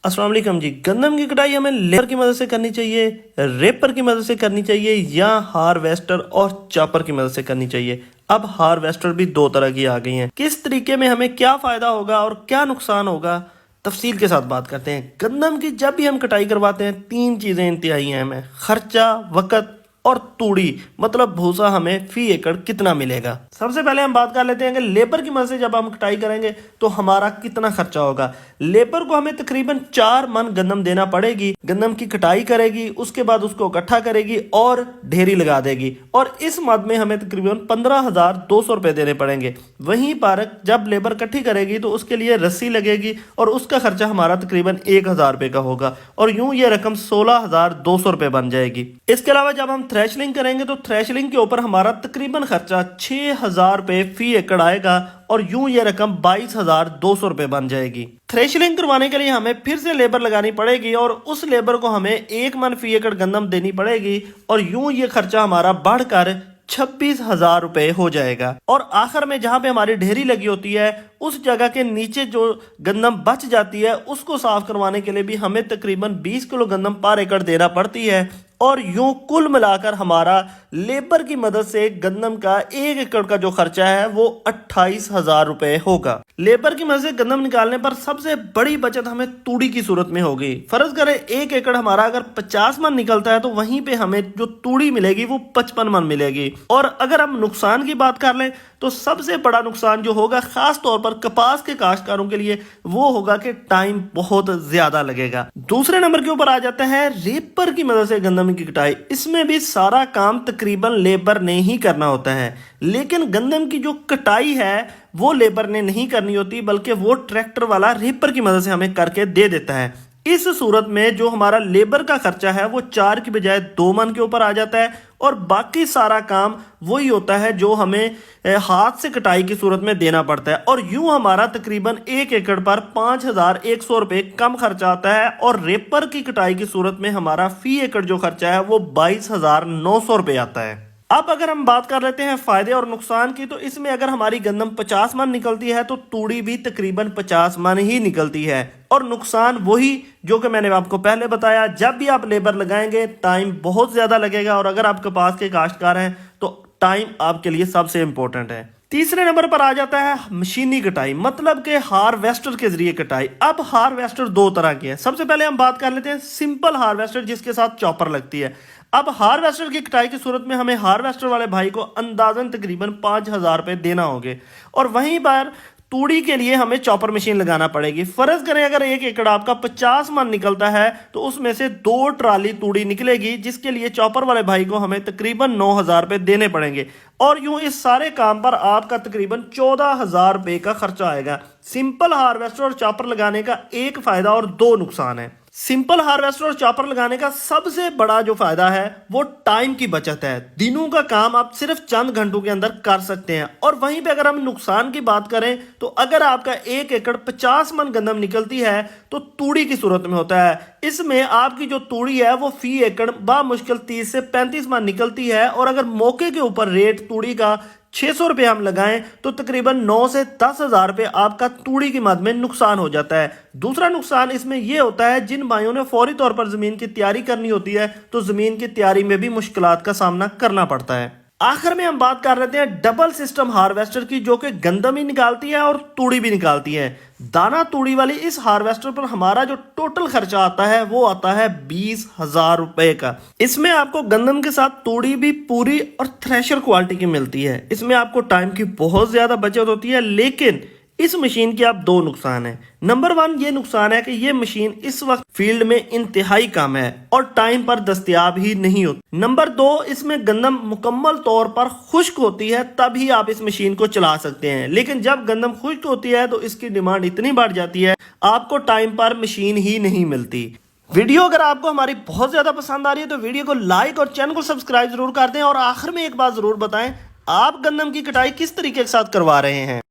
अस्सलाम वालेकुम जी। गंदम की कटाई हमें लेबर की मदद से करनी चाहिए, रेपर की मदद से करनी चाहिए या हार्वेस्टर और चॉपर की मदद से करनी चाहिए। अब हार्वेस्टर भी दो तरह की आ गई हैं। किस तरीके में हमें क्या फायदा होगा और क्या नुकसान होगा, तफसील के साथ बात करते हैं। गंदम की जब भी हम कटाई करवाते हैं, तीन चीजें इंतहाई अहम है: खर्चा, वक़्त और तूड़ी, मतलब भूसा हमें फी एकड़ कितना मिलेगा। सबसे पहले हम बात कर लेते हैं कि लेबर की मदद से जब हम कटाई करेंगे तो हमारा कितना खर्चा होगा। लेबर को हमें तकरीबन 4 मन गंदम देना पड़ेगी। गंदम की कटाई करेगी, उसके बाद उसको इकट्ठा करेगी और ढेरी लगा देगी, और इस मद में हमें तकरीबन 15,200 रुपए देने पड़ेंगे। वहीं पर जब लेबर इकट्ठी करेगी तो उसके लिए रस्सी लगेगी और उसका खर्चा हमारा तकरीबन 1,000 रुपए का होगा, और यूं ये रकम 16,200 रुपए बन जाएगी। इसके अलावा जब हम थ्रेशलिंग करेंगे तो थ्रेशलिंग के ऊपर हमारा तकरीबन खर्चा 6,000 रुपए फी एकड़ आएगा, और यूं ये रकम 22,200 रुपए बन जाएगी। थ्रेशलिंग करवाने के लिए हमें फिर से लेबर लगानी पड़ेगी, और उस लेबर को हमें 1 मन फी एकड़ गंदम देनी पड़ेगी, और यूं ये खर्चा हमारा बढ़कर 26,000 रुपए हो जाएगा। और आखिर में जहां पे हमारी ढेरी लगी होती है, उस जगह के नीचे जो गंदम बच जाती है उसको साफ करवाने के लिए भी हमें तकरीबन 20 किलो गंदम पर एकड़ देना पड़ती है। और यूं कुल मिलाकर हमारा लेबर की मदद से गंदम का 1 एकड़ का जो खर्चा है वो 28,000 रुपए होगा। लेबर की मदद से गंदम निकालने पर सबसे बड़ी बचत हमें तूड़ी की सूरत में होगी। फर्ज करें 1 एकड़ हमारा अगर 50 मन निकलता है तो वहीं पे हमें जो तूड़ी मिलेगी वो 55 मन मिलेगी। और अगर हम नुकसान की बात कर लें तो सबसे बड़ा नुकसान जो होगा खास तौर पर कपास के काश्तकारों के लिए वो होगा कि टाइम बहुत ज्यादा लगेगा। दूसरे नंबर के ऊपर आ जाता है रेपर की मदद से गंदम की कटाई। इसमें भी सारा काम तकरीबन लेबर ने ही करना होता है, लेकिन गंदम की जो कटाई है वो लेबर ने नहीं करनी होती, बल्कि वो ट्रैक्टर वाला रेपर की मदद से हमें करके दे देता है। इस सूरत में जो हमारा लेबर का खर्चा है वो 4 की बजाय 2 मन के ऊपर आ जाता है, और बाकी सारा काम वही होता है जो हमें हाथ से कटाई की सूरत में देना पड़ता है। और यूं हमारा तकरीबन 1 एकड़ पर 5,100 रुपए कम खर्चा आता है, और रेपर की कटाई की सूरत में हमारा फी एकड़ जो खर्चा है वो 22,900 रुपए आता है। अब अगर हम बात कर लेते हैं फायदे और नुकसान की, तो इसमें अगर हमारी गंदम 50 मन निकलती है तो तूड़ी भी तकरीबन 50 मन ही निकलती है। और नुकसान वही जो कि मैंने आपको पहले बताया, जब भी आप लेबर लगाएंगे टाइम बहुत ज्यादा लगेगा, और अगर आप कपास के काश्तकार हैं तो टाइम आपके लिए सबसे इंपॉर्टेंट है। तीसरे नंबर पर आ जाता है मशीनी कटाई, मतलब कि हार्वेस्टर के जरिए कटाई। अब हार्वेस्टर दो तरह के हैं। सबसे पहले हम बात कर लेते हैं सिंपल हार्वेस्टर जिसके साथ चॉपर लगती है। अब हार्वेस्टर की कटाई की सूरत में हमें हार्वेस्टर वाले भाई को अंदाजन तकरीबन 5,000 रुपए देना होंगे, और वहीं पर तूड़ी के लिए हमें चॉपर मशीन लगाना पड़ेगी। फर्ज करें अगर 1 एकड़ आपका 50 मन निकलता है तो उसमें से 2 ट्राली तूड़ी निकलेगी, जिसके लिए चॉपर वाले भाई को हमें तकरीबन 9,000 रुपए देने पड़ेंगे, और यूं इस सारे काम पर आपका तकरीबन 14,000 रुपए का खर्चा आएगा। सिंपल हार्वेस्टर और चॉपर लगाने का एक फायदा और 2 नुकसान है। सिंपल हार्वेस्टर और चॉपर लगाने का सबसे बड़ा जो फायदा है वो टाइम की बचत है। दिनों का काम आप सिर्फ चंद घंटों के अंदर कर सकते हैं। और वहीं पे अगर हम नुकसान की बात करें तो अगर आपका 1 एकड़ 50 मन गंदम निकलती है तो तूड़ी की सूरत में होता है। इसमें आपकी जो तूड़ी है वो फी एकड़ बामुश्किल 30 से 35 मन निकलती है, और अगर मौके के ऊपर रेट तूड़ी का 600 रुपये हम लगाएं तो तकरीबन 9 से 10,000 रुपये आपका तूड़ी की मद में नुकसान हो जाता है। दूसरा नुकसान इसमें यह होता है जिन भाइयों ने फौरी तौर पर जमीन की तैयारी करनी होती है तो जमीन की तैयारी में भी मुश्किलात का सामना करना पड़ता है। आखिर में हम बात कर लेते हैं डबल सिस्टम हार्वेस्टर की, जो कि गंदम ही निकालती है और तूड़ी भी निकालती है। दाना तूड़ी वाली इस हार्वेस्टर पर हमारा जो टोटल खर्चा आता है वो आता है 20,000 रुपए का। इसमें आपको गंदम के साथ तूड़ी भी पूरी और थ्रेशर क्वालिटी की मिलती है। इसमें आपको टाइम की बहुत ज्यादा बचत होती है, लेकिन इस मशीन के आप 2 नुकसान है। नंबर 1 ये नुकसान है कि ये मशीन इस वक्त फील्ड में इंतहाई कम है और टाइम पर दस्तयाब ही नहीं होती। नंबर 2 इसमें गंदम मुकम्मल तौर पर खुश्क होती है तभी आप इस मशीन को चला सकते हैं, लेकिन जब गंदम खुश्क होती है तो इसकी डिमांड इतनी बढ़ जाती है आपको टाइम पर मशीन ही नहीं मिलती। वीडियो अगर आपको हमारी बहुत ज्यादा पसंद आ रही है तो वीडियो को लाइक और चैनल को सब्सक्राइब जरूर कर दें। और आखिर में एक बात जरूर बताएं, आप गंदम की कटाई किस तरीके के साथ करवा रहे हैं।